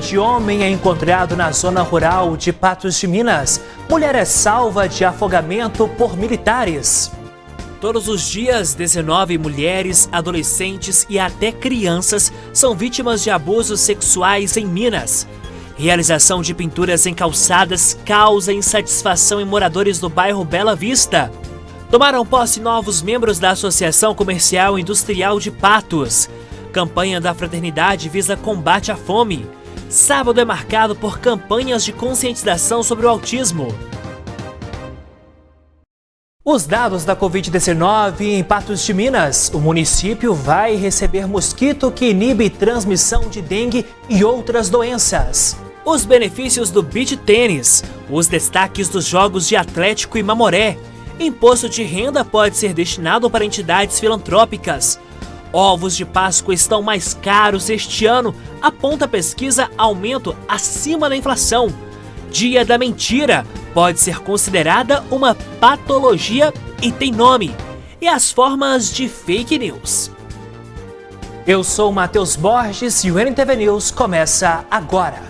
de homem é encontrado na zona rural de Patos de Minas. Mulher é salva de afogamento por militares. Todos os dias, 19 mulheres, adolescentes e até crianças são vítimas de abusos sexuais em Minas. Realização de pinturas em calçadas causa insatisfação em moradores do bairro Bela Vista. Tomaram posse novos membros da Associação Comercial e Industrial de Patos. Campanha da Fraternidade visa combate à fome. Sábado é marcado por campanhas de conscientização sobre o autismo. Os dados da Covid-19 em Patos de Minas. O município vai receber mosquito que inibe transmissão de dengue e outras doenças. Os benefícios do beach tênis. Os destaques dos jogos de Atlético e Mamoré. Imposto de renda pode ser destinado para entidades filantrópicas. Ovos de Páscoa estão mais caros este ano. Aponta a pesquisa aumento acima da inflação. Dia da mentira pode ser considerada uma patologia e tem nome. E as formas de fake news. Eu sou Matheus Borges e o NTV News começa agora.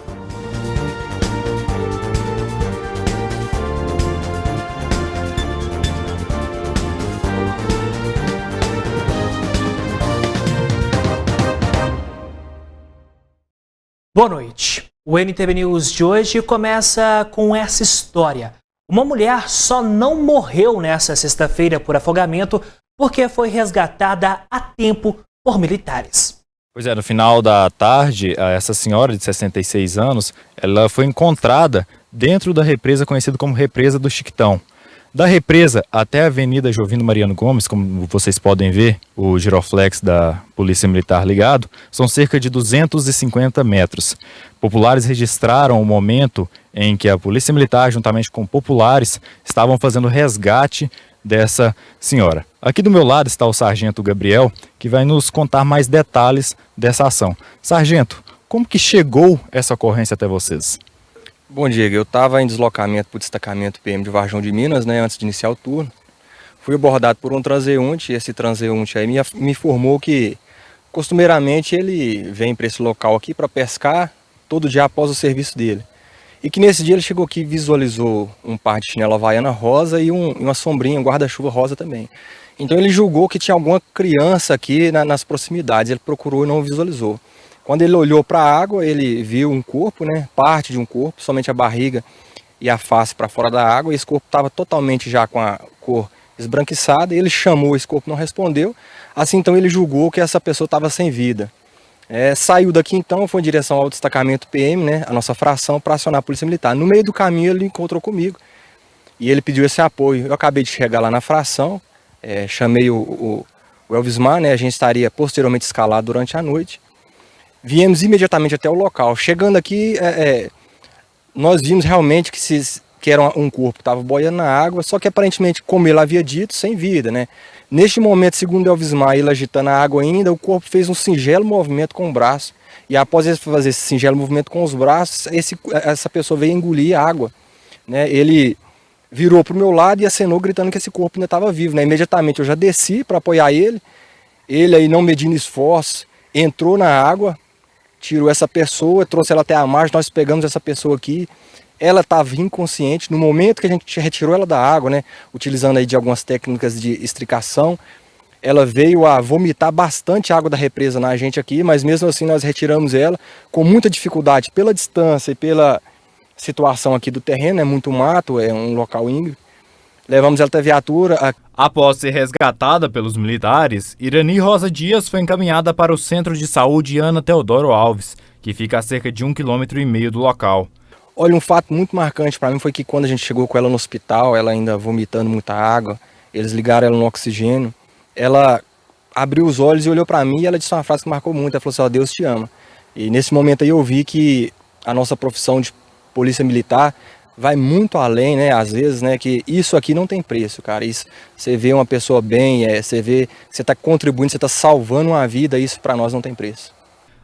Boa noite. O NTV News de hoje começa com essa história. Uma mulher só não morreu nesta sexta-feira por afogamento porque foi resgatada a tempo por militares. Pois é, no final da tarde, essa senhora de 66 anos, ela foi encontrada dentro da represa conhecida como Represa do Chiquitão. Da represa até a Avenida Jovino Mariano Gomes, como vocês podem ver, o giroflex da Polícia Militar ligado, são cerca de 250 metros. Populares registraram o momento em que a Polícia Militar, juntamente com populares, estavam fazendo resgate dessa senhora. Aqui do meu lado está o Sargento Gabriel, que vai nos contar mais detalhes dessa ação. Sargento, como que chegou essa ocorrência até vocês? Bom, Diego, eu estava em deslocamento para o destacamento PM de Varjão de Minas, né, antes de iniciar o turno. Fui abordado por um transeunte, e esse transeunte aí me informou que, costumeiramente, ele vem para esse local aqui para pescar todo dia após o serviço dele. E que nesse dia ele chegou aqui e visualizou um par de chinelo havaiana rosa e uma sombrinha, um guarda-chuva rosa também. Então ele julgou que tinha alguma criança aqui nas proximidades, ele procurou e não visualizou. Quando ele olhou para a água, ele viu um corpo, né, parte de um corpo, somente a barriga e a face para fora da água. E esse corpo estava totalmente já com a cor esbranquiçada. Ele chamou, esse corpo não respondeu. Assim, então, ele julgou que essa pessoa estava sem vida. Saiu daqui, então, foi em direção ao destacamento PM, né, a nossa fração, para acionar a Polícia Militar. No meio do caminho, ele encontrou comigo e ele pediu esse apoio. Eu acabei de chegar lá na fração, chamei o Elvismar, né, a gente estaria posteriormente escalado durante a noite. Viemos imediatamente até o local. Chegando aqui, nós vimos realmente que era um corpo que estava boiando na água, só que aparentemente, como ele havia dito, sem vida, né? Neste momento, segundo Elvismar, ele agitando a água ainda, o corpo fez um singelo movimento com o braço. E após ele fazer esse singelo movimento com os braços, essa pessoa veio engolir a água, né? Ele virou para o meu lado e acenou gritando que esse corpo ainda estava vivo, né? Imediatamente eu já desci para apoiar ele. Ele aí, não medindo esforço, entrou na água, tirou essa pessoa, trouxe ela até a margem, nós pegamos essa pessoa aqui, ela estava inconsciente, no momento que a gente retirou ela da água, né, utilizando aí de algumas técnicas de extricação, ela veio a vomitar bastante água da represa na gente aqui, mas mesmo assim nós retiramos ela com muita dificuldade, pela distância e pela situação aqui do terreno, é muito mato, é um local íngreme. Levamos ela até a viatura. Após ser resgatada pelos militares, Irani Rosa Dias foi encaminhada para o Centro de Saúde Ana Teodoro Alves, que fica a cerca de 1,5 km do local. Olha, um fato muito marcante para mim foi que quando a gente chegou com ela no hospital, ela ainda vomitando muita água, eles ligaram ela no oxigênio, ela abriu os olhos e olhou para mim e ela disse uma frase que marcou muito, ela falou assim: ó, Deus te ama. E nesse momento aí eu vi que a nossa profissão de polícia militar vai muito além, né, às vezes, né, que isso aqui não tem preço, cara. Isso, você vê uma pessoa bem, você vê, você está contribuindo, você está salvando uma vida, isso para nós não tem preço.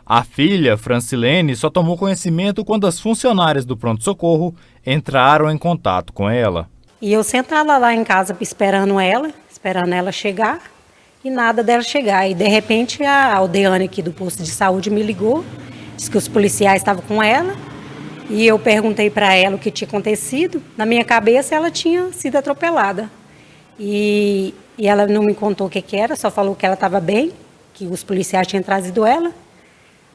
A filha, Francilene, só tomou conhecimento quando as funcionárias do pronto-socorro entraram em contato com ela. E eu sentada lá em casa esperando ela chegar, e nada dela chegar. E de repente a aldeana aqui do posto de saúde me ligou, Diz que os policiais estavam com ela e eu perguntei para ela o que tinha acontecido. Na minha cabeça, ela tinha sido atropelada. E ela não me contou o que era, só falou que ela estava bem, que os policiais tinham trazido ela.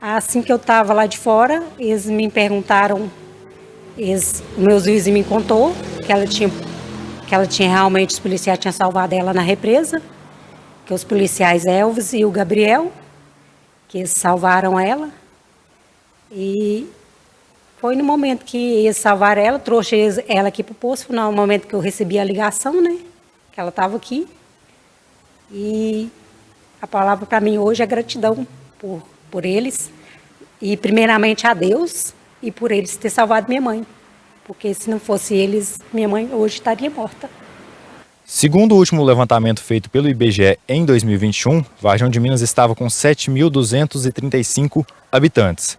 Assim que eu estava lá de fora, eles me perguntaram, meus vizinhos me contou que ela tinha realmente, os policiais tinham salvado ela na represa, que os policiais Elvis e o Gabriel, que eles salvaram ela. E foi no momento que eles salvaram ela, trouxe ela aqui para o posto, no momento que eu recebi a ligação, né, que ela estava aqui. E a palavra para mim hoje é gratidão por eles, e primeiramente a Deus, e por eles ter salvado minha mãe. Porque se não fosse eles, minha mãe hoje estaria morta. Segundo o último levantamento feito pelo IBGE em 2021, Varjão de Minas estava com 7.235 habitantes.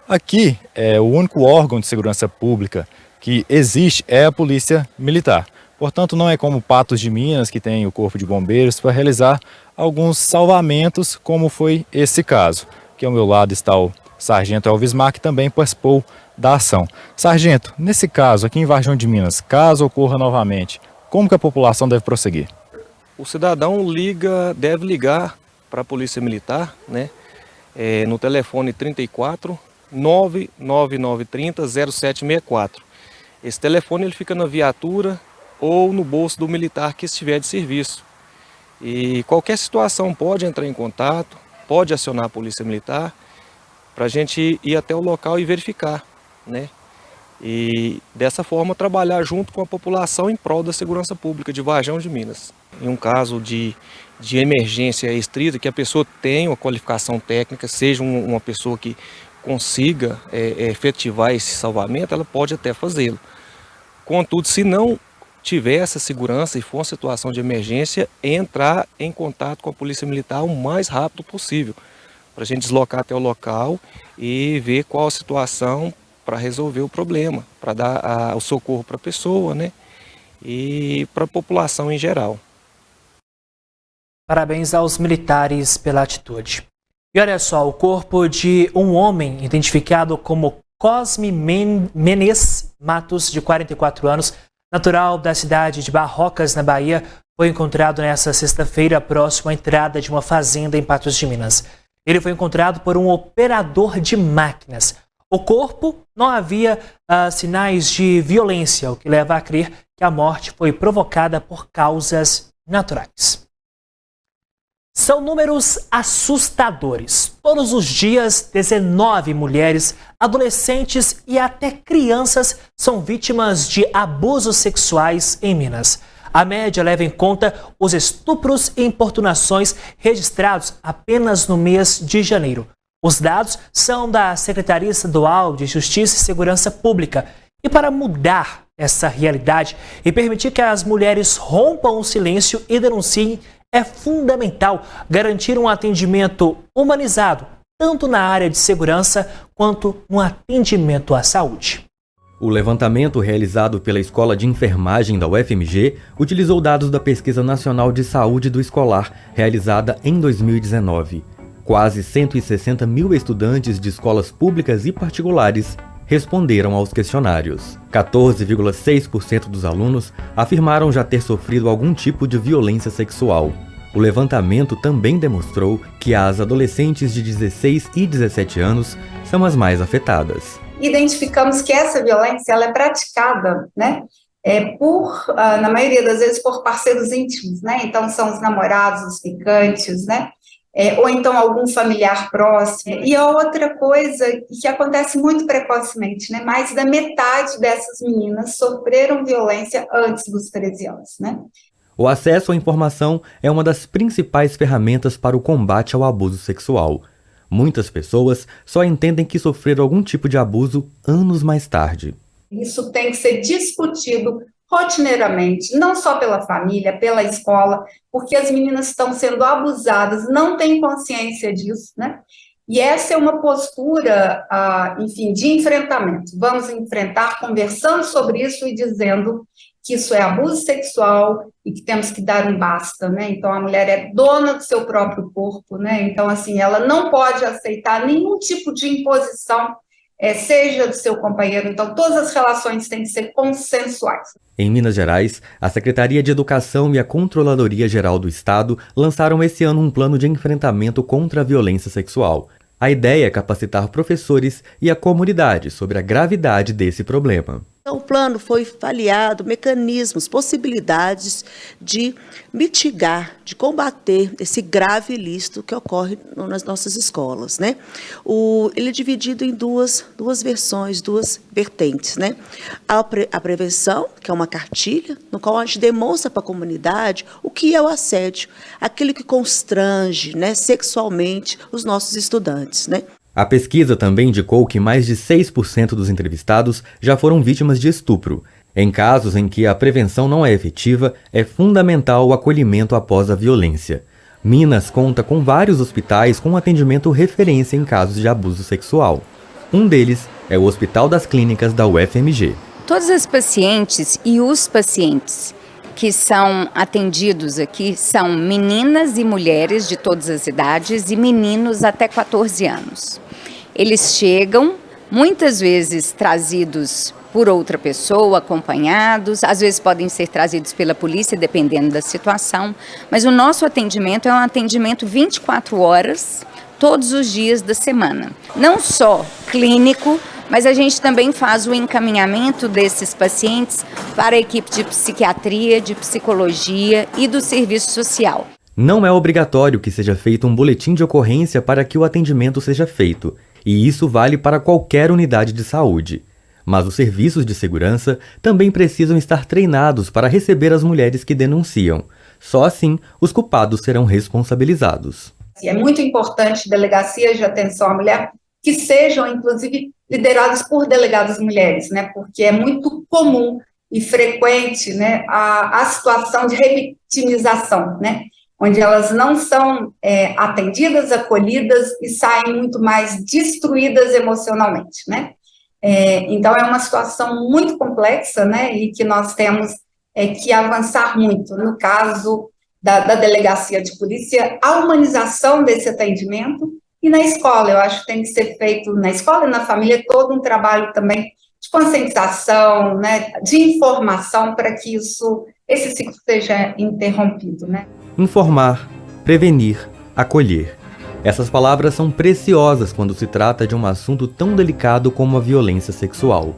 Aqui, o único órgão de segurança pública que existe é a Polícia Militar. Portanto, não é como Patos de Minas, que tem o Corpo de Bombeiros, para realizar alguns salvamentos, como foi esse caso. Aqui ao meu lado está o Sargento Elvis Mar, que também participou da ação. Sargento, nesse caso, aqui em Varjão de Minas, caso ocorra novamente, como que a população deve prosseguir? O cidadão deve ligar para a Polícia Militar, né, no telefone 34 99930 0764. Esse telefone ele fica na viatura ou no bolso do militar que estiver de serviço. E qualquer situação pode entrar em contato, pode acionar a Polícia Militar para a gente ir até o local e verificar, né? E dessa forma trabalhar junto com a população em prol da segurança pública de Varjão de Minas. Em um caso de emergência estrita, que a pessoa tenha uma qualificação técnica, seja uma pessoa que consiga efetivar esse salvamento, ela pode até fazê-lo. Contudo, se não tiver essa segurança e for uma situação de emergência, entrar em contato com a Polícia Militar o mais rápido possível, para a gente deslocar até o local e ver qual a situação para resolver o problema, para dar o socorro para a pessoa, né, e para a população em geral. Parabéns aos militares pela atitude. E olha só, o corpo de um homem identificado como Cosme Menes Matos, de 44 anos, natural da cidade de Barrocas, na Bahia, foi encontrado nesta sexta-feira próximo à entrada de uma fazenda em Patos de Minas. Ele foi encontrado por um operador de máquinas. O corpo não havia sinais de violência, o que leva a crer que a morte foi provocada por causas naturais. São números assustadores. Todos os dias, 19 mulheres, adolescentes e até crianças são vítimas de abusos sexuais em Minas. A média leva em conta os estupros e importunações registrados apenas no mês de janeiro. Os dados são da Secretaria Estadual de Justiça e Segurança Pública. E para mudar essa realidade e permitir que as mulheres rompam o silêncio e denunciem, é fundamental garantir um atendimento humanizado, tanto na área de segurança quanto no atendimento à saúde. O levantamento realizado pela Escola de Enfermagem da UFMG utilizou dados da Pesquisa Nacional de Saúde do Escolar, realizada em 2019. Quase 160 mil estudantes de escolas públicas e particulares responderam aos questionários. 14,6% dos alunos afirmaram já ter sofrido algum tipo de violência sexual. O levantamento também demonstrou que as adolescentes de 16 e 17 anos são as mais afetadas. Identificamos que essa violência ela é praticada, né, na maioria das vezes, por parceiros íntimos, né? Então são os namorados, os ficantes, né? Ou então algum familiar próximo. E a outra coisa que acontece muito precocemente, né? Mais da metade dessas meninas sofreram violência antes dos 13 anos, né? O acesso à informação é uma das principais ferramentas para o combate ao abuso sexual. Muitas pessoas só entendem que sofreram algum tipo de abuso anos mais tarde. Isso tem que ser discutido rotineiramente, não só pela família, pela escola, porque as meninas estão sendo abusadas, não têm consciência disso, né? E essa é uma postura, enfim, de enfrentamento. Vamos enfrentar conversando sobre isso e dizendo que isso é abuso sexual e que temos que dar um basta, né? Então, a mulher é dona do seu próprio corpo, né? Então, assim, ela não pode aceitar nenhum tipo de imposição, seja do seu companheiro. Então, todas as relações têm que ser consensuais. Em Minas Gerais, a Secretaria de Educação e a Controladoria Geral do Estado lançaram esse ano um plano de enfrentamento contra a violência sexual. A ideia é capacitar professores e a comunidade sobre a gravidade desse problema. O plano foi avaliado mecanismos, possibilidades de mitigar, de combater esse grave ilícito que ocorre nas nossas escolas, né? Ele é dividido em duas versões, duas vertentes, né? A prevenção, que é uma cartilha, no qual a gente demonstra para a comunidade o que é o assédio, aquele que constrange, né, sexualmente os nossos estudantes, né? A pesquisa também indicou que mais de 6% dos entrevistados já foram vítimas de estupro. Em casos em que a prevenção não é efetiva, é fundamental o acolhimento após a violência. Minas conta com vários hospitais com atendimento referência em casos de abuso sexual. Um deles é o Hospital das Clínicas da UFMG. Todas as pacientes e os pacientes que são atendidos aqui são meninas e mulheres de todas as idades e meninos até 14 anos. Eles chegam, muitas vezes trazidos por outra pessoa, acompanhados, às vezes podem ser trazidos pela polícia, dependendo da situação, mas o nosso atendimento é um atendimento 24 horas, todos os dias da semana. Não só clínico, mas a gente também faz o encaminhamento desses pacientes para a equipe de psiquiatria, de psicologia e do serviço social. Não é obrigatório que seja feito um boletim de ocorrência para que o atendimento seja feito, e isso vale para qualquer unidade de saúde. Mas os serviços de segurança também precisam estar treinados para receber as mulheres que denunciam. Só assim, os culpados serão responsabilizados. É muito importante delegacias de atenção à mulher que sejam, inclusive, lideradas por delegadas mulheres, né? Porque é muito comum e frequente, né, a situação de revitimização, né? Onde elas não são atendidas, acolhidas e saem muito mais destruídas emocionalmente, né? Então, é uma situação muito complexa, né? E que nós temos que avançar muito. No caso da delegacia de polícia, a humanização desse atendimento. E na escola, eu acho que tem que ser feito, na escola e na família, todo um trabalho também de conscientização, né, de informação para que esse ciclo seja interrompido, né? Informar, prevenir, acolher. Essas palavras são preciosas quando se trata de um assunto tão delicado como a violência sexual.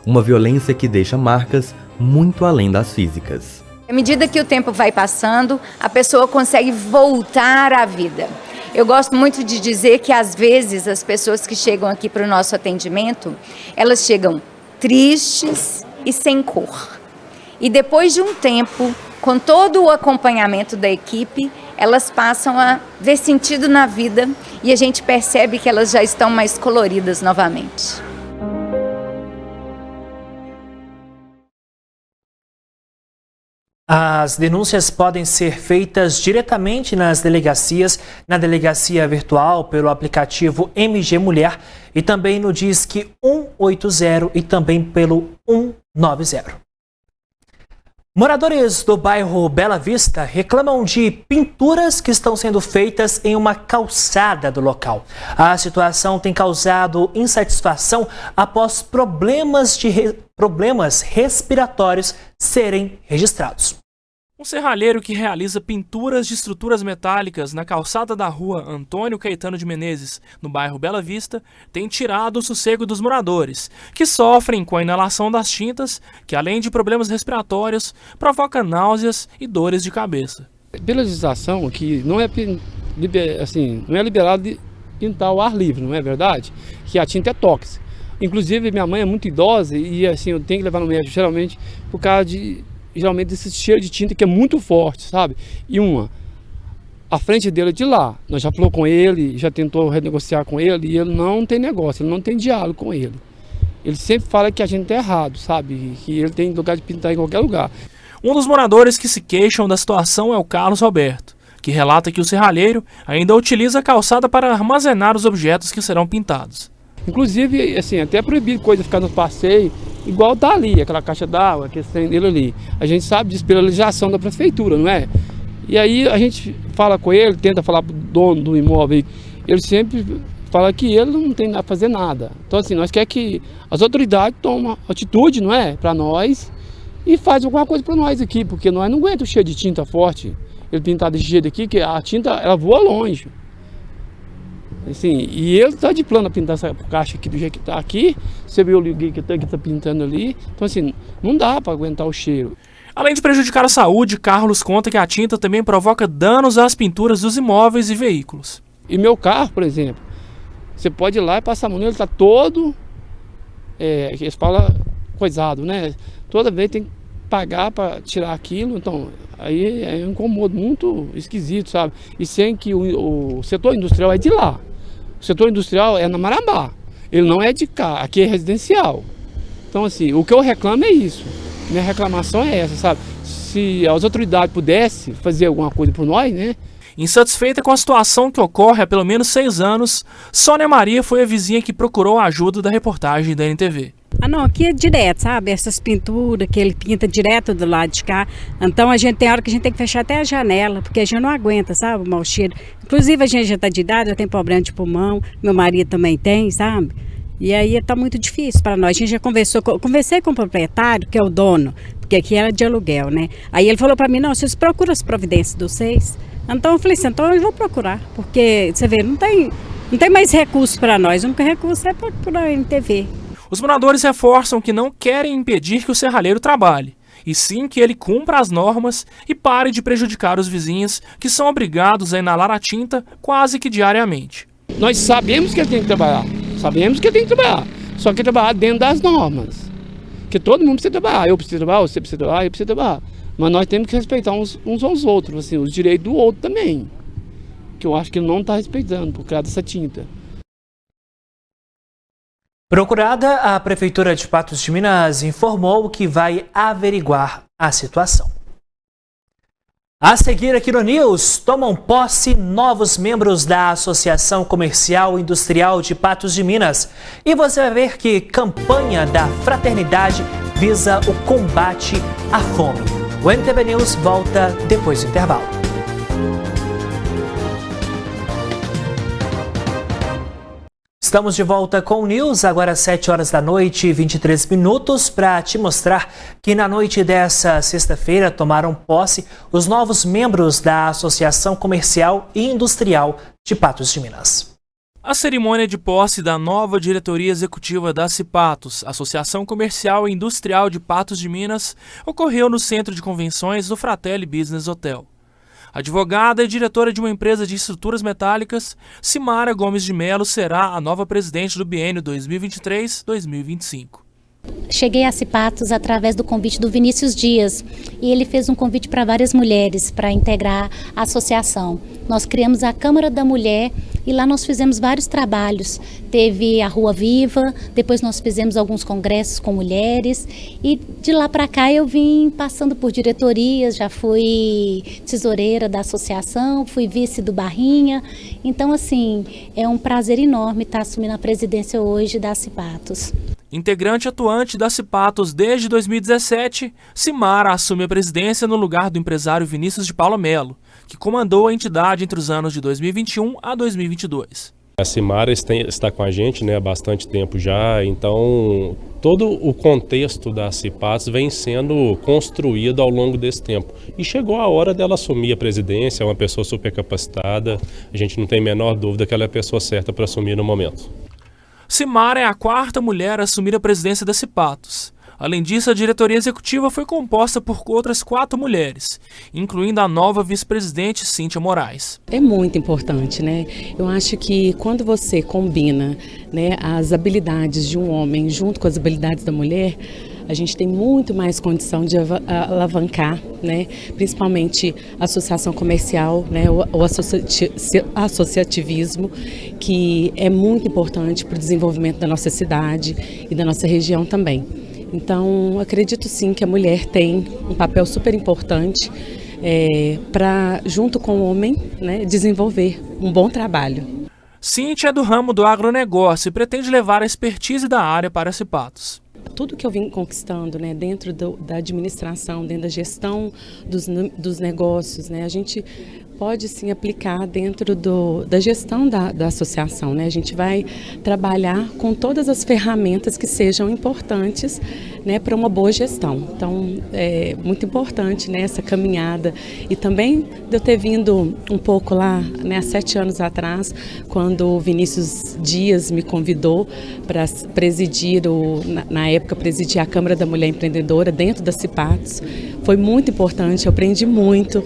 Uma violência que deixa marcas muito além das físicas. À medida que o tempo vai passando, a pessoa consegue voltar à vida. Eu gosto muito de dizer que, às vezes, as pessoas que chegam aqui para o nosso atendimento, elas chegam tristes e sem cor. E depois de um tempo, com todo o acompanhamento da equipe, elas passam a ver sentido na vida e a gente percebe que elas já estão mais coloridas novamente. As denúncias podem ser feitas diretamente nas delegacias, na delegacia virtual, pelo aplicativo MG Mulher e também no Disque 180 e também pelo 190. Moradores do bairro Bela Vista reclamam de pinturas que estão sendo feitas em uma calçada do local. A situação tem causado insatisfação após problemas respiratórios serem registrados. Um serralheiro que realiza pinturas de estruturas metálicas na calçada da rua Antônio Caetano de Menezes, no bairro Bela Vista, tem tirado o sossego dos moradores, que sofrem com a inalação das tintas, que além de problemas respiratórios, provoca náuseas e dores de cabeça. Pela legislação aqui, não é liberado de pintar ao ar livre, não é verdade? Que a tinta é tóxica. Inclusive, minha mãe é muito idosa e assim, eu tenho que levar no médico geralmente por causa geralmente esse cheiro de tinta que é muito forte, sabe? E a frente dele é de lá, nós já falou com ele, já tentou renegociar com ele e ele não tem negócio, ele não tem diálogo com ele. Ele sempre fala que a gente tá errado, sabe? Que ele tem lugar de pintar em qualquer lugar. Um dos moradores que se queixam da situação é o Carlos Roberto, que relata que o serralheiro ainda utiliza a calçada para armazenar os objetos que serão pintados. Inclusive, assim, até é proibido coisa ficar no passeio, igual tá ali, aquela caixa d'água, aquele trem dele ali. A gente sabe disso pela legislação da prefeitura, não é? E aí a gente fala com ele, tenta falar pro dono do imóvel, ele sempre fala que ele não tem a fazer nada. Então assim, nós queremos que as autoridades tomem atitude, não é? Para nós e faz alguma coisa para nós aqui, porque nós não aguentamos cheio de tinta forte. Ele pintar desse jeito aqui, que a tinta ela voa longe. Assim, e ele está de plano a pintar essa caixa aqui do jeito que está aqui. Você viu o liguei que está pintando ali. Então assim, não dá para aguentar o cheiro. Além de prejudicar a saúde, Carlos conta que a tinta também provoca danos às pinturas dos imóveis e veículos. E meu carro, por exemplo, você pode ir lá e passar a mão nele, ele está todo, eles falam, coisado, né? Toda vez tem que pagar para tirar aquilo, então aí é um incomodo muito esquisito, sabe? E sem que o setor industrial é de lá. O setor industrial é na Marabá, ele não é de cá, aqui é residencial. Então assim, o que eu reclamo é isso. Minha reclamação é essa, sabe? Se as autoridades pudessem fazer alguma coisa por nós, né? Insatisfeita com a situação que ocorre há pelo menos 6 anos, Sônia Maria foi a vizinha que procurou a ajuda da reportagem da NTV. Ah não, aqui é direto, sabe? Essas pinturas que ele pinta direto do lado de cá. Então a gente tem hora que a gente tem que fechar até a janela, porque a gente não aguenta, sabe? O mau cheiro. Inclusive a gente já está de idade, já tem problema de pulmão, meu marido também tem, sabe? E aí está muito difícil para nós. A gente já conversei com o proprietário, que é o dono, porque aqui era de aluguel, né? Aí ele falou para mim, não, vocês procuram as providências dos 6. Então eu falei assim, então eu vou procurar, porque você vê, não tem mais recurso para nós, o único recurso é procurar a NTV. Os moradores reforçam que não querem impedir que o serralheiro trabalhe, e sim que ele cumpra as normas e pare de prejudicar os vizinhos, que são obrigados a inalar a tinta quase que diariamente. Nós sabemos que ele tem que trabalhar, só que trabalhar dentro das normas, que todo mundo precisa trabalhar, eu preciso trabalhar, você precisa trabalhar, eu preciso trabalhar. Mas nós temos que respeitar uns aos outros, assim, os direitos do outro também, que eu acho que ele não está respeitando por causa dessa tinta. Procurada, a Prefeitura de Patos de Minas informou que vai averiguar a situação. A seguir aqui no News, tomam posse novos membros da Associação Comercial e Industrial de Patos de Minas. E você vai ver que campanha da fraternidade visa o combate à fome. O NTV News volta depois do intervalo. Estamos de volta com o News, agora às 7 horas da noite e 23 minutos, para te mostrar que na noite dessa sexta-feira tomaram posse os novos membros da Associação Comercial e Industrial de Patos de Minas. A cerimônia de posse da nova diretoria executiva da Cipatos, Associação Comercial e Industrial de Patos de Minas, ocorreu no Centro de Convenções do Fratelli Business Hotel. Advogada e diretora de uma empresa de estruturas metálicas, Simara Gomes de Melo será a nova presidente do biênio 2023-2025. Cheguei a Cipatos através do convite do Vinícius Dias e ele fez um convite para várias mulheres para integrar a associação. Nós criamos a Câmara da Mulher e lá nós fizemos vários trabalhos. Teve a Rua Viva, depois nós fizemos alguns congressos com mulheres e de lá para cá eu vim passando por diretorias, já fui tesoureira da associação, fui vice do Barrinha. Então assim, é um prazer enorme estar assumindo a presidência hoje da Cipatos. Integrante atuante da Cipatos desde 2017, Simara assume a presidência no lugar do empresário Vinícius de Paula Melo, que comandou a entidade entre os anos de 2021 a 2022. A Simara está com a gente, há bastante tempo já, então todo o contexto da Cipatos vem sendo construído ao longo desse tempo. E chegou a hora dela assumir a presidência, é uma pessoa super capacitada, a gente não tem a menor dúvida que ela é a pessoa certa para assumir no momento. Simara é a 4ª mulher a assumir a presidência da Cipatos. Além disso, a diretoria executiva foi composta por outras 4 mulheres, incluindo a nova vice-presidente Cíntia Moraes. É muito importante, Eu acho que quando você combina, as habilidades de um homem junto com as habilidades da mulher, a gente tem muito mais condição de alavancar, principalmente a associação comercial, o associativismo, que é muito importante para o desenvolvimento da nossa cidade e da nossa região também. Então, acredito sim que a mulher tem um papel super importante para, junto com o homem, né, desenvolver um bom trabalho. Cíntia é do ramo do agronegócio e pretende levar a expertise da área para Cipatos. Tudo que eu vim conquistando, né, dentro da administração, dentro da gestão dos negócios, né, a gente pode sim aplicar dentro da gestão da associação, né? A gente vai trabalhar com todas as ferramentas que sejam importantes, né, para uma boa gestão. Então, é muito importante, né, essa caminhada. E também de eu ter vindo um pouco lá, né, há 7 anos atrás, quando o Vinícius Dias me convidou para presidir, na época, presidir a Câmara da Mulher Empreendedora dentro da Cipatos. Foi muito importante, eu aprendi muito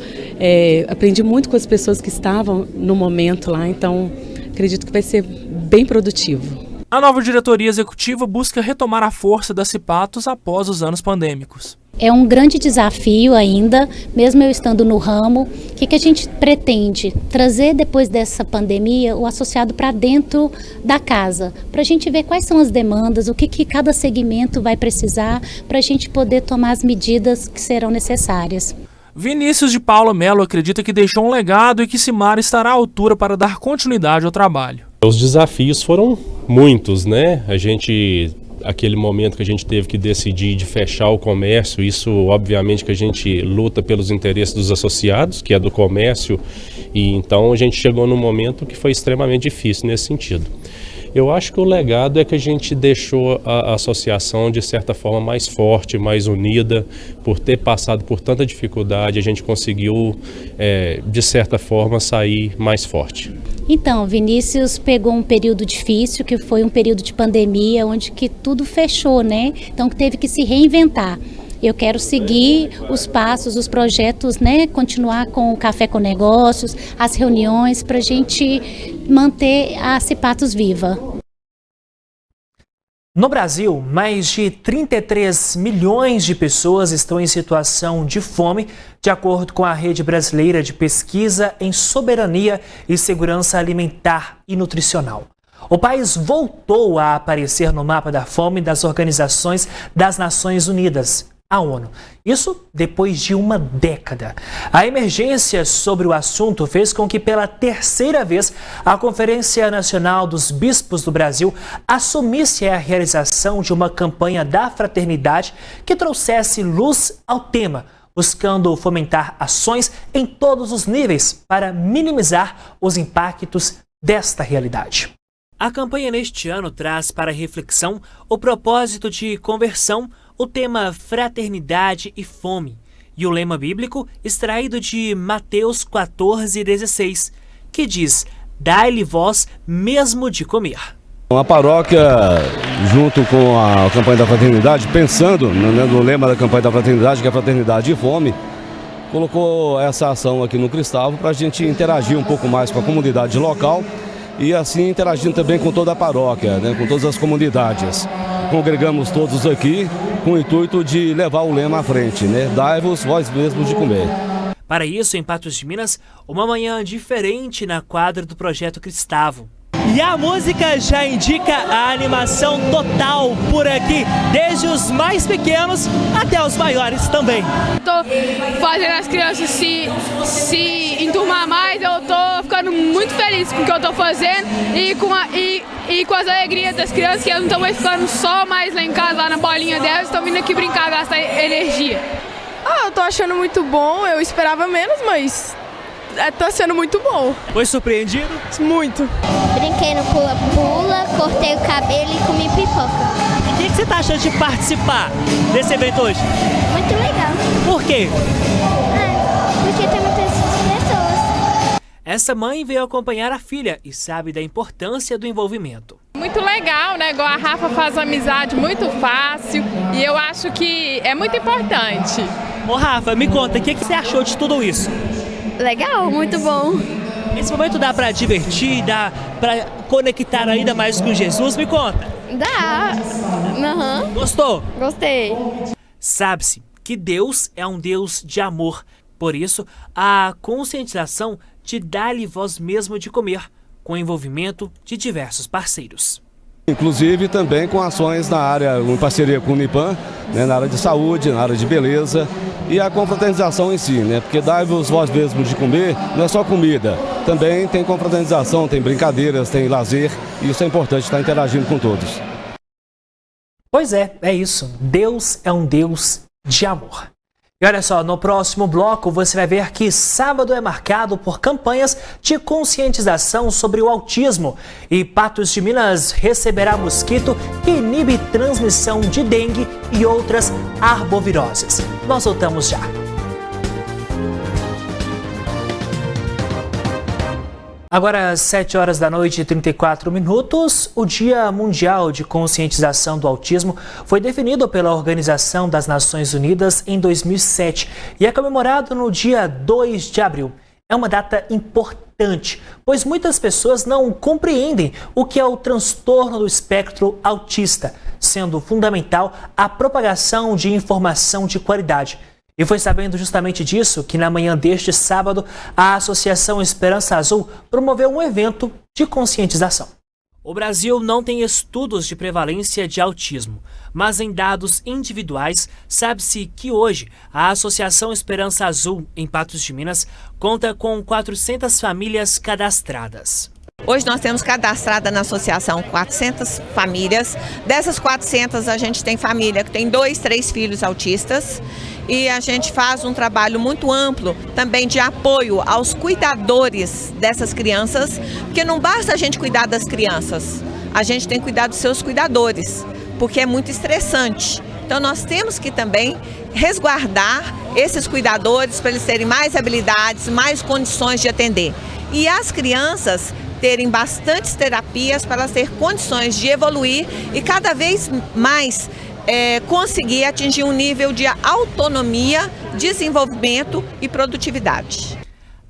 com as pessoas que estavam no momento lá, então acredito que vai ser bem produtivo. A nova diretoria executiva busca retomar a força da Cipatos após os anos pandêmicos. É um grande desafio ainda, mesmo eu estando no ramo. O que a gente pretende? Trazer depois dessa pandemia o associado para dentro da casa, para a gente ver quais são as demandas, o que cada segmento vai precisar, para a gente poder tomar as medidas que serão necessárias. Vinícius de Paula Melo acredita que deixou um legado e que Cimara estará à altura para dar continuidade ao trabalho. Os desafios foram muitos, né? Aquele momento que a gente teve que decidir de fechar o comércio, isso obviamente que a gente luta pelos interesses dos associados, que é do comércio, e então a gente chegou num momento que foi extremamente difícil nesse sentido. Eu acho que o legado é que a gente deixou a associação de certa forma mais forte, mais unida, por ter passado por tanta dificuldade, a gente conseguiu de certa forma sair mais forte. Então, Vinícius pegou um período difícil, que foi um período de pandemia, onde que tudo fechou, né? Então teve que se reinventar. Eu quero seguir os passos, os projetos, né? Continuar com o Café com Negócios, as reuniões, para a gente manter a Cipatos viva. No Brasil, mais de 33 milhões de pessoas estão em situação de fome, de acordo com a Rede Brasileira de Pesquisa em Soberania e Segurança Alimentar e Nutricional. O país voltou a aparecer no mapa da fome das Organizações das Nações Unidas, a ONU. Isso depois de uma década. A emergência sobre o assunto fez com que, pela 3ª vez, a Conferência Nacional dos Bispos do Brasil assumisse a realização de uma campanha da fraternidade que trouxesse luz ao tema, buscando fomentar ações em todos os níveis para minimizar os impactos desta realidade. A campanha neste ano traz para reflexão o propósito de conversão, o tema Fraternidade e Fome e o lema bíblico extraído de Mateus 14,16, que diz: dai-lhe vós mesmo de comer. A paróquia, junto com a campanha da fraternidade, pensando no lema da campanha da fraternidade, que é Fraternidade e Fome, colocou essa ação aqui no Cristalvo para a gente interagir um pouco mais com a comunidade local e assim interagindo também com toda a paróquia, né, com todas as comunidades. Congregamos todos aqui com o intuito de levar o lema à frente, né? Dai-vos vós mesmos de comer. Para isso, em Patos de Minas, uma manhã diferente na quadra do Projeto Cristalvo. E a música já indica a animação total por aqui, desde os mais pequenos até os maiores também. Estou fazendo as crianças se enturmar mais, eu estou ficando muito feliz com o que eu estou fazendo e com as alegrias das crianças, que elas não estão mais ficando só mais lá em casa, lá na bolinha delas, estão vindo aqui brincar, gastar energia. Eu tô achando muito bom, eu esperava menos, mas tá sendo muito bom. Foi surpreendido? Muito. Brinquei no pula-pula, cortei o cabelo e comi pipoca. E o que você tá achando de participar desse evento hoje? Muito legal. Por quê? Porque tem muitas pessoas. Essa mãe veio acompanhar a filha e sabe da importância do envolvimento. Muito legal, né? Igual a Rafa faz amizade muito fácil e eu acho que é muito importante. Ô Rafa, me conta, o que você achou de tudo isso? Legal, muito bom. Esse momento dá pra divertir, dá pra conectar ainda mais com Jesus? Me conta. Dá. Uhum. Gostou? Gostei. Sabe-se que Deus é um Deus de amor. Por isso, a conscientização de dar-lhe vós mesmo de comer, com o envolvimento de diversos parceiros. Inclusive também com ações na área, em parceria com o Unipan, né, na área de saúde, na área de beleza e a confraternização em si, né? Porque dai-vos vós mesmos de comer, não é só comida, também tem confraternização, tem brincadeiras, tem lazer, e isso é importante, estar interagindo com todos. Pois é isso. Deus é um Deus de amor. E olha só, no próximo bloco você vai ver que sábado é marcado por campanhas de conscientização sobre o autismo. E Patos de Minas receberá mosquito que inibe transmissão de dengue e outras arboviroses. Nós voltamos já. Agora, às 7 horas da noite e 34 minutos, o Dia Mundial de Conscientização do Autismo foi definido pela Organização das Nações Unidas em 2007 e é comemorado no dia 2 de abril. É uma data importante, pois muitas pessoas não compreendem o que é o transtorno do espectro autista, sendo fundamental a propagação de informação de qualidade. E foi sabendo justamente disso que na manhã deste sábado, a Associação Esperança Azul promoveu um evento de conscientização. O Brasil não tem estudos de prevalência de autismo, mas em dados individuais, sabe-se que hoje a Associação Esperança Azul, em Patos de Minas, conta com 400 famílias cadastradas. Hoje nós temos cadastrada na associação 400 famílias. Dessas 400 a gente tem família que tem 2, 3 filhos autistas. E a gente faz um trabalho muito amplo também de apoio aos cuidadores dessas crianças, porque não basta a gente cuidar das crianças, a gente tem que cuidar dos seus cuidadores, porque é muito estressante. Então nós temos que também resguardar esses cuidadores para eles terem mais habilidades, mais condições de atender. E as crianças terem bastantes terapias para elas ter condições de evoluir e cada vez mais conseguir atingir um nível de autonomia, desenvolvimento e produtividade.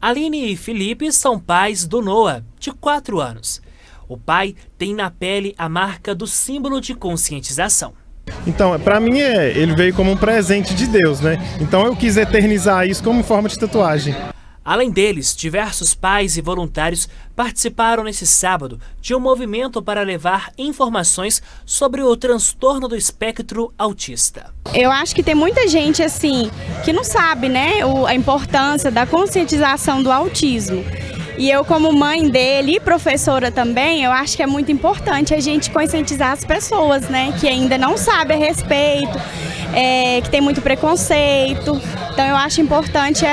Aline e Felipe são pais do Noah, de 4 anos. O pai tem na pele a marca do símbolo de conscientização. Então, para mim, ele veio como um presente de Deus, né? Então eu quis eternizar isso como forma de tatuagem. Além deles, diversos pais e voluntários participaram nesse sábado de um movimento para levar informações sobre o transtorno do espectro autista. Eu acho que tem muita gente assim que não sabe, né, a importância da conscientização do autismo. E eu, como mãe dele e professora também, eu acho que é muito importante a gente conscientizar as pessoas, né, que ainda não sabem a respeito, que tem muito preconceito. Então eu acho importante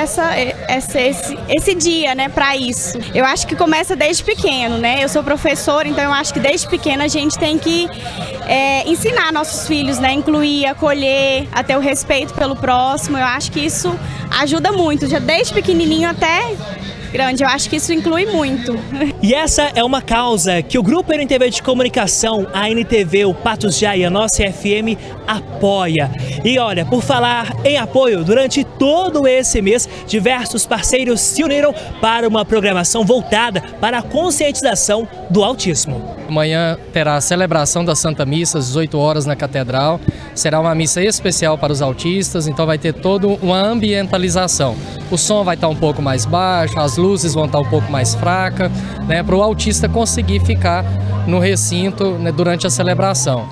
esse dia, né, para isso. Eu acho que começa desde pequeno, né? Eu sou professora, então eu acho que desde pequeno a gente tem que ensinar nossos filhos, né, incluir, acolher, a ter o respeito pelo próximo. Eu acho que isso ajuda muito, já desde pequenininho até grande, eu acho que isso inclui muito. E essa é uma causa que o Grupo NTV de Comunicação, a NTV, o Patos Já e a nossa FM apoia. E olha, por falar em apoio, durante todo esse mês, diversos parceiros se uniram para uma programação voltada para a conscientização do autismo. Amanhã terá a celebração da Santa Missa, às 18 horas na Catedral. Será uma missa especial para os autistas, então vai ter toda uma ambientalização. O som vai estar um pouco mais baixo, as luzes vão estar um pouco mais fracas, né, para o autista conseguir ficar no recinto, né, durante a celebração.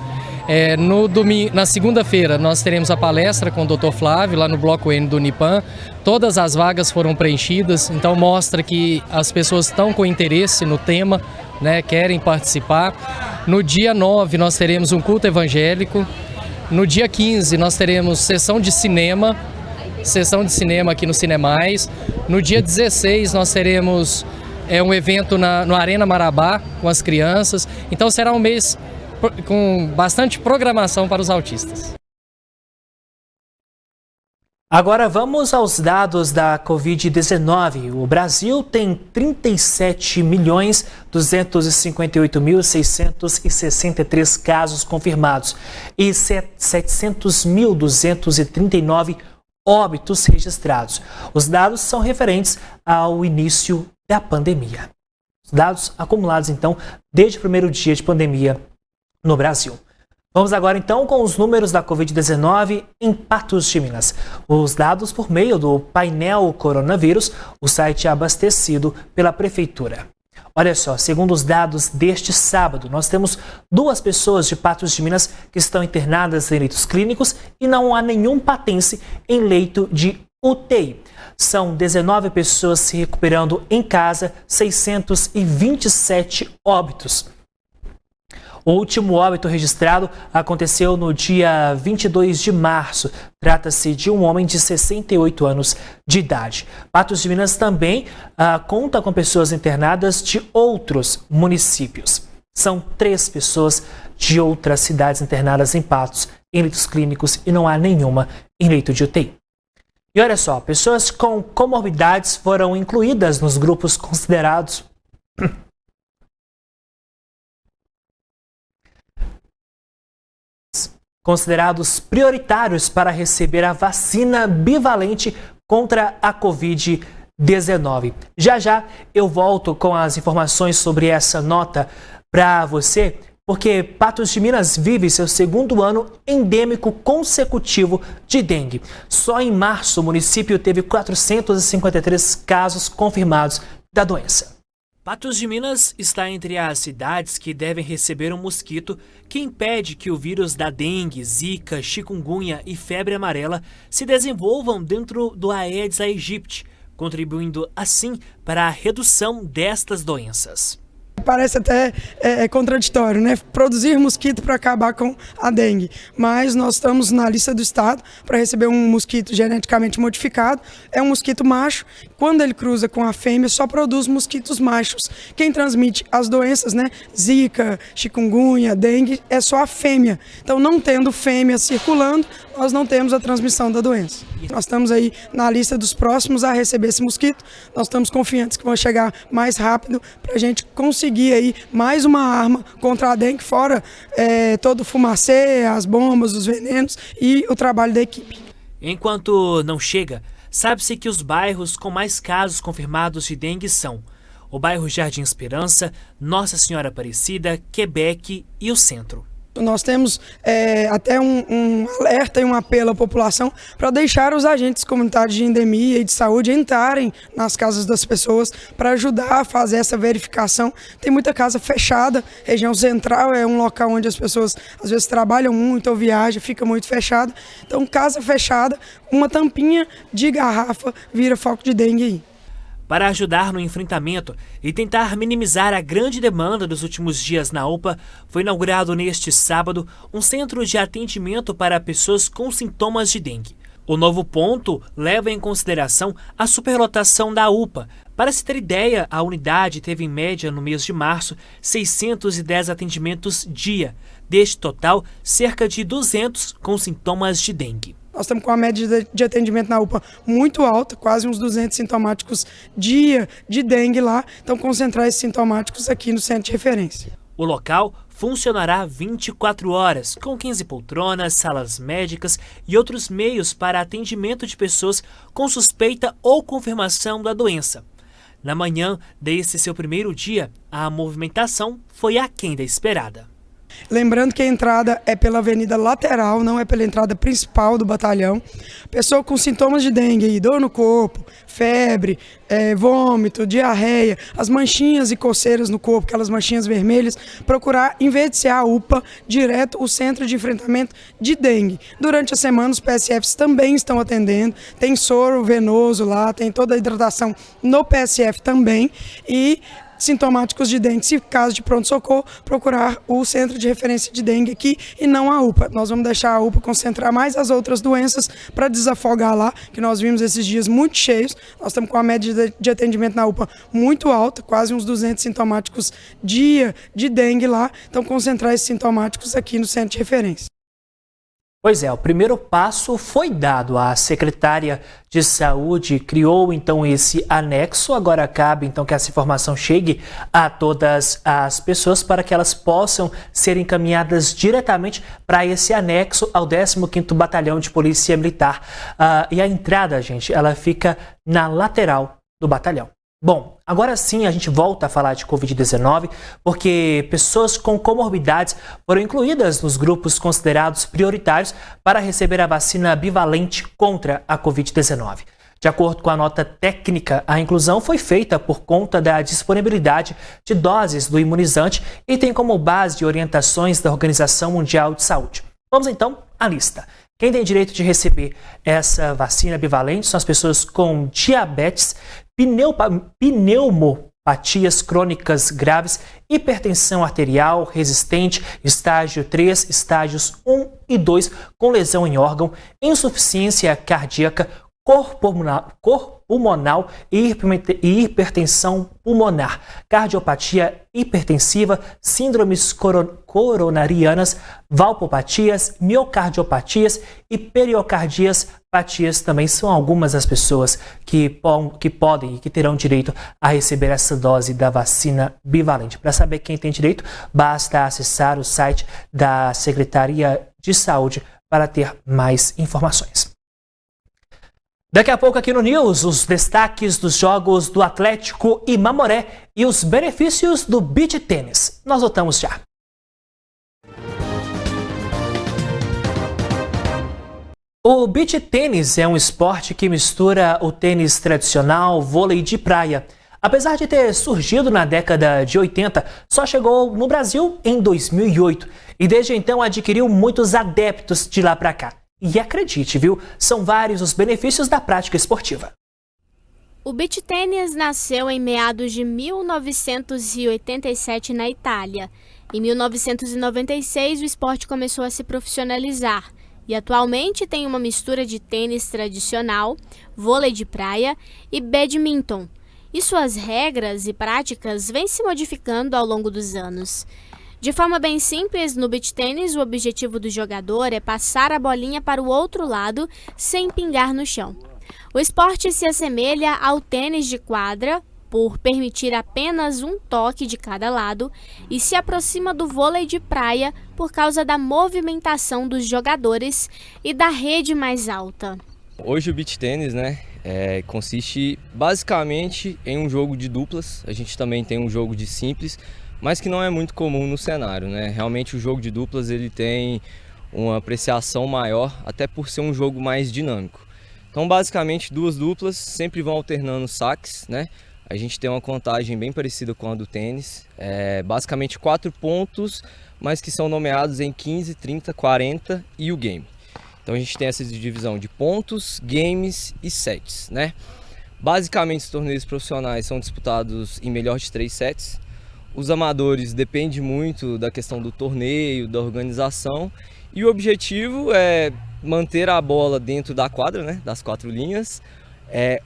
Na segunda-feira nós teremos a palestra com o Dr. Flávio, lá no Bloco N do Unipan. Todas as vagas foram preenchidas, então mostra que as pessoas estão com interesse no tema, né, querem participar. No dia 9 nós teremos um culto evangélico. No dia 15 nós teremos sessão de cinema aqui no Cinemais. No dia 16 nós teremos um evento no Arena Marabá com as crianças. Então será um mês com bastante programação para os autistas. Agora vamos aos dados da Covid-19. O Brasil tem 37.258.663 casos confirmados e 700.239 óbitos registrados. Os dados são referentes ao início da pandemia. Os dados acumulados, então, desde o primeiro dia de pandemia no Brasil. Vamos agora, então, com os números da Covid-19 em Patos de Minas. Os dados por meio do painel Coronavírus, o site abastecido pela Prefeitura. Olha só, segundo os dados deste sábado, nós temos 2 pessoas de Patos de Minas que estão internadas em leitos clínicos e não há nenhum patense em leito de UTI. São 19 pessoas se recuperando em casa, 627 óbitos. O último óbito registrado aconteceu no dia 22 de março. Trata-se de um homem de 68 anos de idade. Patos de Minas também conta com pessoas internadas de outros municípios. São 3 pessoas de outras cidades internadas em Patos, em leitos clínicos, e não há nenhuma em leito de UTI. E olha só, pessoas com comorbidades foram incluídas nos grupos considerados prioritários para receber a vacina bivalente contra a Covid-19. Já eu volto com as informações sobre essa nota para você, porque Patos de Minas vive seu 2º ano endêmico consecutivo de dengue. Só em março o município teve 453 casos confirmados da doença. Patos de Minas está entre as cidades que devem receber um mosquito que impede que o vírus da dengue, zika, chikungunya e febre amarela se desenvolvam dentro do Aedes aegypti, contribuindo assim para a redução destas doenças. Parece até contraditório, né? Produzir mosquito para acabar com a dengue. Mas nós estamos na lista do estado para receber um mosquito geneticamente modificado. É um mosquito macho. Quando ele cruza com a fêmea, só produz mosquitos machos. Quem transmite as doenças, né? Zika, chikungunya, dengue, é só a fêmea. Então, não tendo fêmea circulando, nós não temos a transmissão da doença. Nós estamos aí na lista dos próximos a receber esse mosquito. Nós estamos confiantes que vão chegar mais rápido para a gente conseguir aí mais uma arma contra a dengue, fora todo o fumacê, as bombas, os venenos e o trabalho da equipe. Enquanto não chega, sabe-se que os bairros com mais casos confirmados de dengue são o bairro Jardim Esperança, Nossa Senhora Aparecida, Quebec e o Centro. Nós temos até um alerta e um apelo à população para deixar os agentes comunitários de endemia e de saúde entrarem nas casas das pessoas para ajudar a fazer essa verificação. Tem muita casa fechada, região central é um local onde as pessoas às vezes trabalham muito ou viajam, fica muito fechada. Então, casa fechada, uma tampinha de garrafa vira foco de dengue aí. Para ajudar no enfrentamento e tentar minimizar a grande demanda dos últimos dias na UPA, foi inaugurado neste sábado um centro de atendimento para pessoas com sintomas de dengue. O novo ponto leva em consideração a superlotação da UPA. Para se ter ideia, a unidade teve em média no mês de março 610 atendimentos dia. Deste total, cerca de 200 com sintomas de dengue. Nós estamos com a média de atendimento na UPA muito alta, quase uns 200 sintomáticos dia de dengue lá. Então, concentrar esses sintomáticos aqui no centro de referência. O local funcionará 24 horas, com 15 poltronas, salas médicas e outros meios para atendimento de pessoas com suspeita ou confirmação da doença. Na manhã desse seu primeiro dia, a movimentação foi aquém da esperada. Lembrando que a entrada é pela avenida lateral, não é pela entrada principal do batalhão. Pessoa com sintomas de dengue, dor no corpo, febre, vômito, diarreia, as manchinhas e coceiras no corpo, aquelas manchinhas vermelhas, procurar, em vez de ser a UPA, direto o Centro de Enfrentamento de Dengue. Durante a semana os PSFs também estão atendendo, tem soro venoso lá, tem toda a hidratação no PSF também e sintomáticos de dengue, se caso de pronto-socorro, procurar o centro de referência de dengue aqui e não a UPA. Nós vamos deixar a UPA concentrar mais as outras doenças para desafogar lá, que nós vimos esses dias muito cheios. Nós estamos com a média de atendimento na UPA muito alta, quase uns 200 sintomáticos dia de dengue lá. Então, concentrar esses sintomáticos aqui no centro de referência. Pois é, o primeiro passo foi dado. A secretária de Saúde criou então esse anexo. Agora cabe então que essa informação chegue a todas as pessoas para que elas possam ser encaminhadas diretamente para esse anexo ao 15º Batalhão de Polícia Militar. E a entrada, gente, ela fica na lateral do batalhão. Bom, agora sim a gente volta a falar de Covid-19 porque pessoas com comorbidades foram incluídas nos grupos considerados prioritários para receber a vacina bivalente contra a Covid-19. De acordo com a nota técnica, a inclusão foi feita por conta da disponibilidade de doses do imunizante e tem como base orientações da Organização Mundial de Saúde. Vamos então à lista. Quem tem direito de receber essa vacina bivalente são as pessoas com diabetes, pneumopatias crônicas graves, hipertensão arterial resistente, estágio 3, estágios 1 e 2, com lesão em órgão, insuficiência cardíaca, cor pulmonal e hipertensão pulmonar, cardiopatia hipertensiva, síndromes coronarianas, valvopatias, miocardiopatias e periocardias. Patias também são algumas das pessoas que podem e que terão direito a receber essa dose da vacina bivalente. Para saber quem tem direito, basta acessar o site da Secretaria de Saúde para ter mais informações. Daqui a pouco aqui no News, os destaques dos jogos do Atlético e Mamoré e os benefícios do beach tênis. Nós voltamos já. O beach tênis é um esporte que mistura o tênis tradicional, vôlei de praia. Apesar de ter surgido na década de 80, só chegou no Brasil em 2008 e desde então adquiriu muitos adeptos de lá para cá. E acredite, viu? São vários os benefícios da prática esportiva. O beach tênis nasceu em meados de 1987 na Itália. Em 1996, o esporte começou a se profissionalizar e atualmente tem uma mistura de tênis tradicional, vôlei de praia e badminton. E suas regras e práticas vêm se modificando ao longo dos anos. De forma bem simples, no beach tênis, o objetivo do jogador é passar a bolinha para o outro lado sem pingar no chão. O esporte se assemelha ao tênis de quadra por permitir apenas um toque de cada lado e se aproxima do vôlei de praia por causa da movimentação dos jogadores e da rede mais alta. Hoje o beach tênis, consiste basicamente em um jogo de duplas. A gente também tem um jogo de simples, mas que não é muito comum no cenário, Realmente o jogo de duplas ele tem uma apreciação maior, até por ser um jogo mais dinâmico. Então basicamente duas duplas sempre vão alternando saques, A gente tem uma contagem bem parecida com a do tênis, basicamente 4 pontos, mas que são nomeados em 15, 30, 40 e o game. Então a gente tem essa divisão de pontos, games e sets, Basicamente os torneios profissionais são disputados em melhor de 3 sets. Os amadores dependem muito da questão do torneio, da organização, e o objetivo é manter a bola dentro da quadra, das 4 linhas,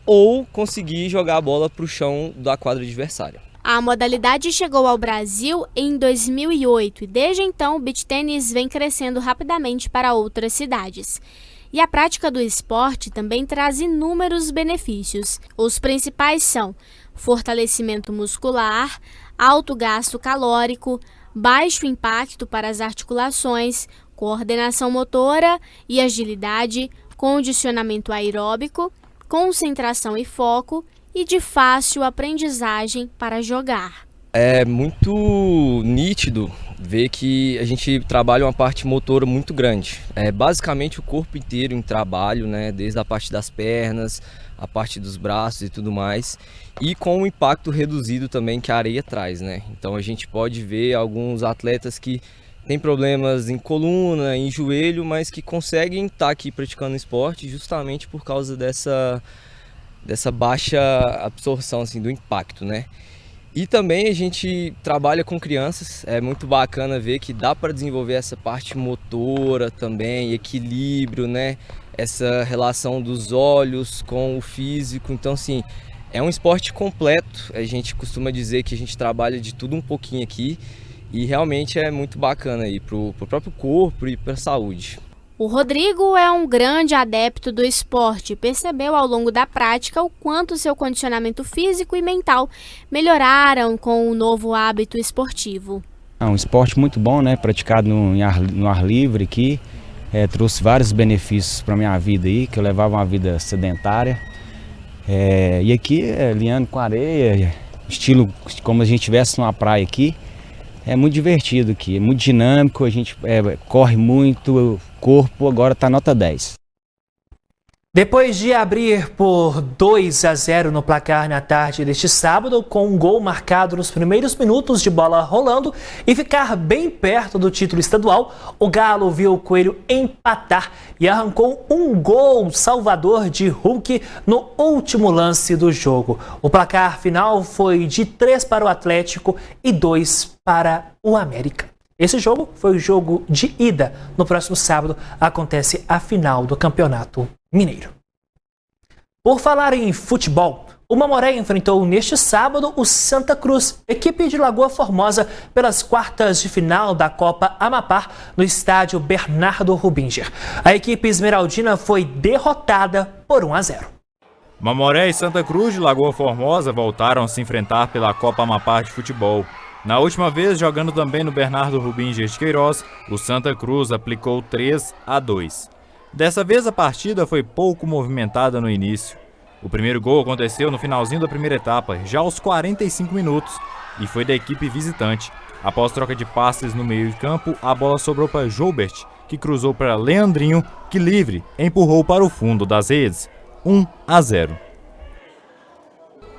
ou conseguir jogar a bola para o chão da quadra adversária. A modalidade chegou ao Brasil em 2008 e desde então o beach tênis vem crescendo rapidamente para outras cidades. E a prática do esporte também traz inúmeros benefícios. Os principais são fortalecimento muscular, alto gasto calórico, baixo impacto para as articulações, coordenação motora e agilidade, condicionamento aeróbico, concentração e foco e de fácil aprendizagem para jogar. É muito nítido ver que a gente trabalha uma parte motora muito grande. Basicamente o corpo inteiro em trabalho, desde a parte das pernas, a parte dos braços e tudo mais, e com o impacto reduzido também que a areia traz, Então a gente pode ver alguns atletas que têm problemas em coluna, em joelho, mas que conseguem estar aqui praticando esporte justamente por causa dessa baixa absorção do impacto, E também a gente trabalha com crianças, é muito bacana ver que dá para desenvolver essa parte motora também, equilíbrio, Essa relação dos olhos com o físico. Então, assim, é um esporte completo. A gente costuma dizer que a gente trabalha de tudo um pouquinho aqui e realmente é muito bacana aí pro próprio corpo e para a saúde. O Rodrigo é um grande adepto do esporte e percebeu ao longo da prática o quanto seu condicionamento físico e mental melhoraram com o novo hábito esportivo. É um esporte muito bom, praticado no ar livre aqui. Trouxe vários benefícios para a minha vida aí, que eu levava uma vida sedentária. E aqui é liando com areia, estilo como a gente estivesse numa praia aqui. É muito divertido aqui, é muito dinâmico, a gente corre muito, o corpo agora está nota 10. Depois de abrir por 2-0 no placar na tarde deste sábado, com um gol marcado nos primeiros minutos de bola rolando e ficar bem perto do título estadual, o Galo viu o Coelho empatar e arrancou um gol salvador de Hulk no último lance do jogo. O placar final foi de 3 para o Atlético e 2 para o América. Esse jogo foi o jogo de ida. No próximo sábado acontece a final do Campeonato Mineiro. Por falar em futebol, o Mamoré enfrentou neste sábado o Santa Cruz, equipe de Lagoa Formosa, pelas quartas de final da Copa Amapá no estádio Bernardo Rubinger. A equipe esmeraldina foi derrotada por 1-0. Mamoré e Santa Cruz de Lagoa Formosa voltaram a se enfrentar pela Copa Amapá de futebol. Na última vez, jogando também no Bernardo Rubinger de Queiroz, o Santa Cruz aplicou 3-2. Dessa vez a partida foi pouco movimentada no início. O primeiro gol aconteceu no finalzinho da primeira etapa, já aos 45 minutos, e foi da equipe visitante. Após troca de passes no meio de campo, a bola sobrou para Joubert, que cruzou para Leandrinho, que livre empurrou para o fundo das redes. 1-0.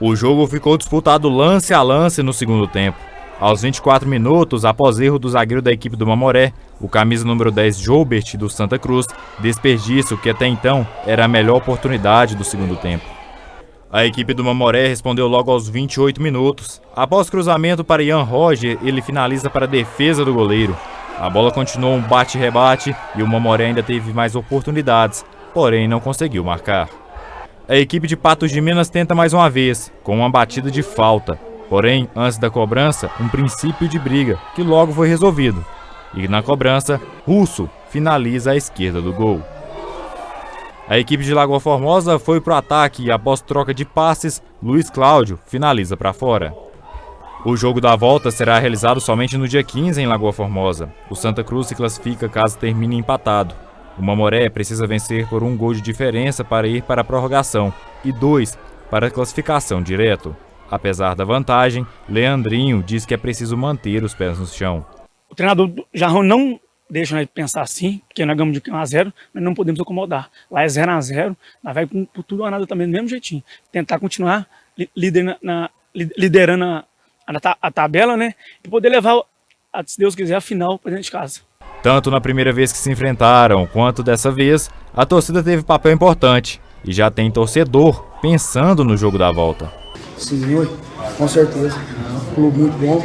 O jogo ficou disputado lance a lance no segundo tempo. Aos 24 minutos, após erro do zagueiro da equipe do Mamoré, o camisa número 10 Joubert do Santa Cruz desperdiça o que até então era a melhor oportunidade do segundo tempo. A equipe do Mamoré respondeu logo aos 28 minutos. Após cruzamento para Ian Roger, ele finaliza para a defesa do goleiro. A bola continuou um bate-rebate e o Mamoré ainda teve mais oportunidades, porém não conseguiu marcar. A equipe de Patos de Minas tenta mais uma vez, com uma batida de falta. Porém, antes da cobrança, um princípio de briga, que logo foi resolvido. E na cobrança, Russo finaliza à esquerda do gol. A equipe de Lagoa Formosa foi para o ataque e após troca de passes, Luiz Cláudio finaliza para fora. O jogo da volta será realizado somente no dia 15 em Lagoa Formosa. O Santa Cruz se classifica caso termine empatado. O Mamoré precisa vencer por 1 gol de diferença para ir para a prorrogação e 2 para a classificação direto. Apesar da vantagem, Leandrinho diz que é preciso manter os pés no chão. O treinador Jarrão não deixa nós pensar assim, porque nós ganhamos de 1-0, nós não podemos acomodar. Lá é 0-0, nós vai por tudo ou nada também do mesmo jeitinho. Tentar continuar liderando a tabela, né? E poder levar, se Deus quiser, a final para dentro de casa. Tanto na primeira vez que se enfrentaram, quanto dessa vez, a torcida teve papel importante. E já tem torcedor pensando no jogo da volta. Sim, com certeza. Um clube muito bom.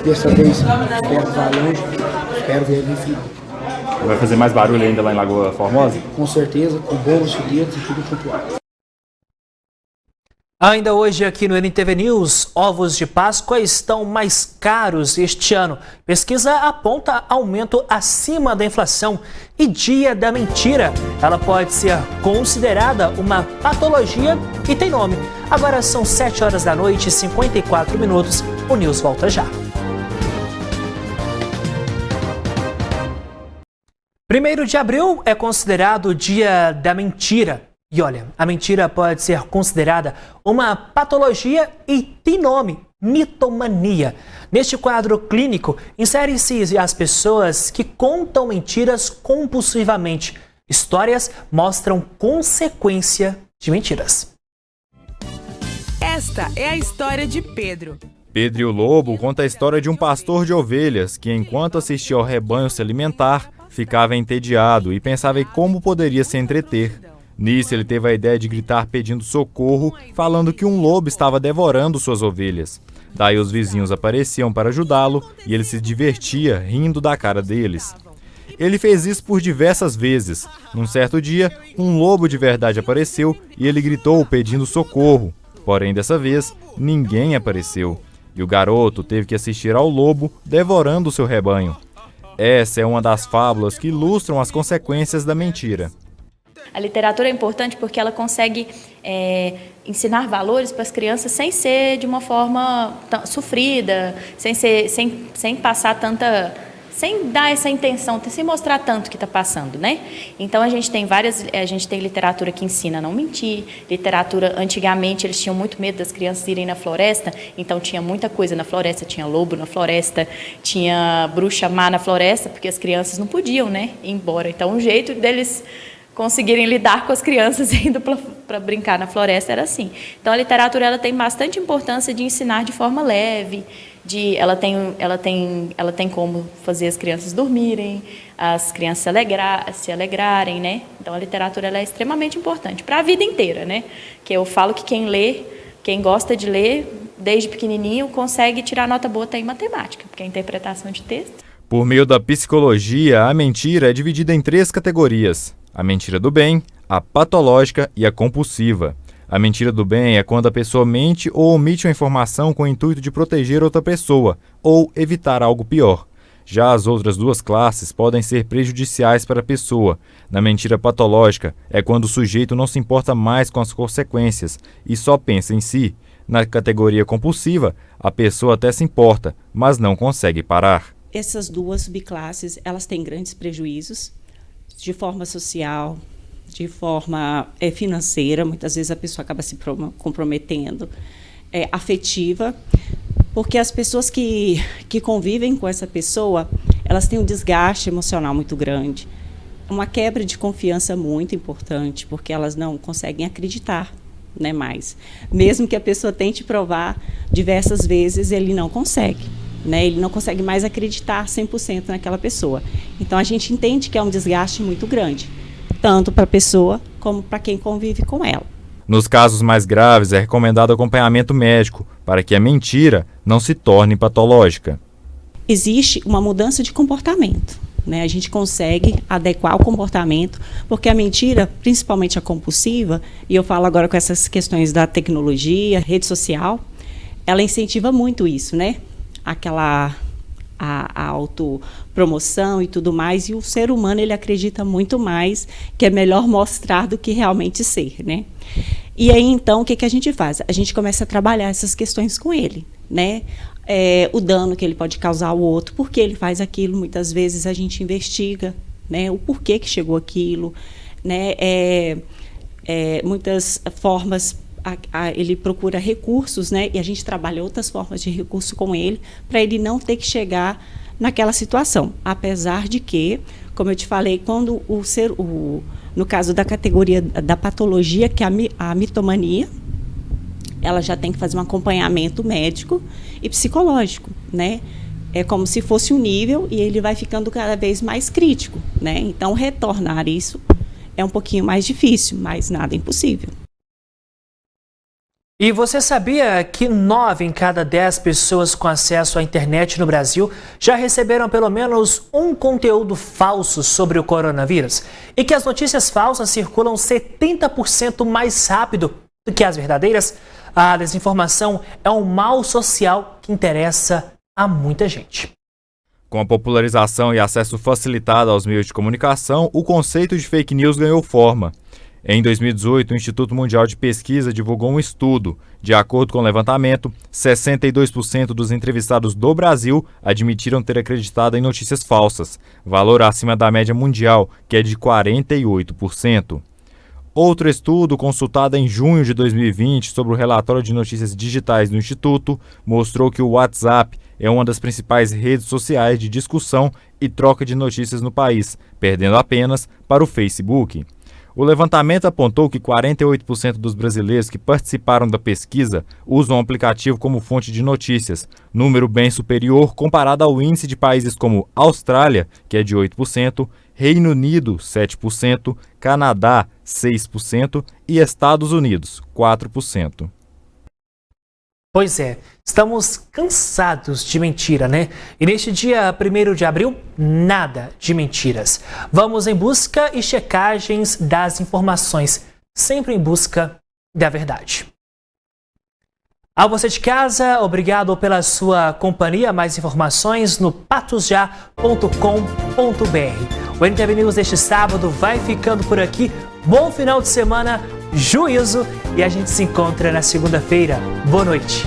Dessa vez, espero que vá longe. Espero ver ele no final. Vai fazer mais barulho ainda lá em Lagoa Formosa? Com certeza, com bolos, foguetes e tudo pontuado. Ainda hoje aqui no NTV News, ovos de Páscoa estão mais caros este ano. Pesquisa aponta aumento acima da inflação. E Dia da Mentira, ela pode ser considerada uma patologia e tem nome. Agora são 7 horas da noite e 54 minutos. O News volta já. 1º de abril é considerado o Dia da Mentira. E olha, a mentira pode ser considerada uma patologia e tem nome, mitomania. Neste quadro clínico, insere-se as pessoas que contam mentiras compulsivamente. Histórias mostram consequência de mentiras. Esta é a história de Pedro. Pedro e o Lobo conta a história de um pastor de ovelhas que, enquanto assistia ao rebanho se alimentar, ficava entediado e pensava em como poderia se entreter. Nisso, ele teve a ideia de gritar pedindo socorro, falando que um lobo estava devorando suas ovelhas. Daí os vizinhos apareciam para ajudá-lo e ele se divertia rindo da cara deles. Ele fez isso por diversas vezes. Num certo dia, um lobo de verdade apareceu e ele gritou pedindo socorro. Porém, dessa vez, ninguém apareceu. E o garoto teve que assistir ao lobo devorando seu rebanho. Essa é uma das fábulas que ilustram as consequências da mentira. A literatura é importante porque ela consegue ensinar valores para as crianças sem ser de uma forma sofrida, sem passar tanta, sem dar essa intenção, sem mostrar tanto que está passando, né? Então a gente tem literatura que ensina a não mentir, literatura, antigamente eles tinham muito medo das crianças irem na floresta, então tinha muita coisa na floresta, tinha lobo na floresta, tinha bruxa má na floresta, porque as crianças não podiam, né, ir embora. Então o jeito deles conseguirem lidar com as crianças indo para brincar na floresta, era assim. Então a literatura ela tem bastante importância de ensinar de forma leve, ela tem como fazer as crianças dormirem, as crianças se alegrarem, né? Então a literatura ela é extremamente importante para a vida inteira, né? Que eu falo que quem gosta de ler desde pequenininho consegue tirar nota boa até em matemática, porque é interpretação de texto. Por meio da psicologia, a mentira é dividida em 3 categorias: a mentira do bem, a patológica e a compulsiva. A mentira do bem é quando a pessoa mente ou omite uma informação com o intuito de proteger outra pessoa ou evitar algo pior. Já as outras 2 classes podem ser prejudiciais para a pessoa. Na mentira patológica é quando o sujeito não se importa mais com as consequências e só pensa em si. Na categoria compulsiva, a pessoa até se importa, mas não consegue parar. Essas 2 subclasses, elas têm grandes prejuízos de forma social, de forma financeira. Muitas vezes a pessoa acaba se comprometendo, afetiva, porque as pessoas que convivem com essa pessoa, elas têm um desgaste emocional muito grande, uma quebra de confiança muito importante, porque elas não conseguem acreditar, né, mais. Mesmo que a pessoa tente provar diversas vezes, ele não consegue. Né, ele não consegue mais acreditar 100% naquela pessoa. Então, a gente entende que é um desgaste muito grande, tanto para a pessoa como para quem convive com ela. Nos casos mais graves, é recomendado acompanhamento médico para que a mentira não se torne patológica. Existe uma mudança de comportamento. Né? A gente consegue adequar o comportamento, porque a mentira, principalmente a compulsiva, e eu falo agora com essas questões da tecnologia, rede social, ela incentiva muito isso, né? A autopromoção e tudo mais, e o ser humano ele acredita muito mais que é melhor mostrar do que realmente ser, né? E aí, então, o que a gente faz? A gente começa a trabalhar essas questões com ele, né? O dano que ele pode causar ao outro, por que ele faz aquilo, muitas vezes a gente investiga, né? O porquê que chegou aquilo, né? Muitas formas... ele procura recursos, né? E a gente trabalha outras formas de recurso com ele para ele não ter que chegar naquela situação. Apesar de que, como eu te falei, quando no caso da categoria da patologia, que é a mitomania, ela já tem que fazer um acompanhamento médico e psicológico, né? É como se fosse um nível e ele vai ficando cada vez mais crítico, né? Então, retornar isso é um pouquinho mais difícil, mas nada impossível. E você sabia que 9 em cada 10 pessoas com acesso à internet no Brasil já receberam pelo menos um conteúdo falso sobre o coronavírus? E que as notícias falsas circulam 70% mais rápido do que as verdadeiras? A desinformação é um mal social que interessa a muita gente. Com a popularização e acesso facilitado aos meios de comunicação, o conceito de fake news ganhou forma. Em 2018, o Instituto Mundial de Pesquisa divulgou um estudo. De acordo com o levantamento, 62% dos entrevistados do Brasil admitiram ter acreditado em notícias falsas, valor acima da média mundial, que é de 48%. Outro estudo, consultado em junho de 2020 sobre o relatório de notícias digitais do Instituto, mostrou que o WhatsApp é uma das principais redes sociais de discussão e troca de notícias no país, perdendo apenas para o Facebook. O levantamento apontou que 48% dos brasileiros que participaram da pesquisa usam o aplicativo como fonte de notícias, número bem superior comparado ao índice de países como Austrália, que é de 8%, Reino Unido, 7%, Canadá, 6% e Estados Unidos, 4%. Pois é, estamos cansados de mentira, né? E neste dia 1º de abril, nada de mentiras. Vamos em busca e checagens das informações, sempre em busca da verdade. A você de casa, obrigado pela sua companhia. Mais informações no patosjá.com.br. O NTV News deste sábado vai ficando por aqui. Bom final de semana, juízo, e a gente se encontra na segunda-feira. Boa noite.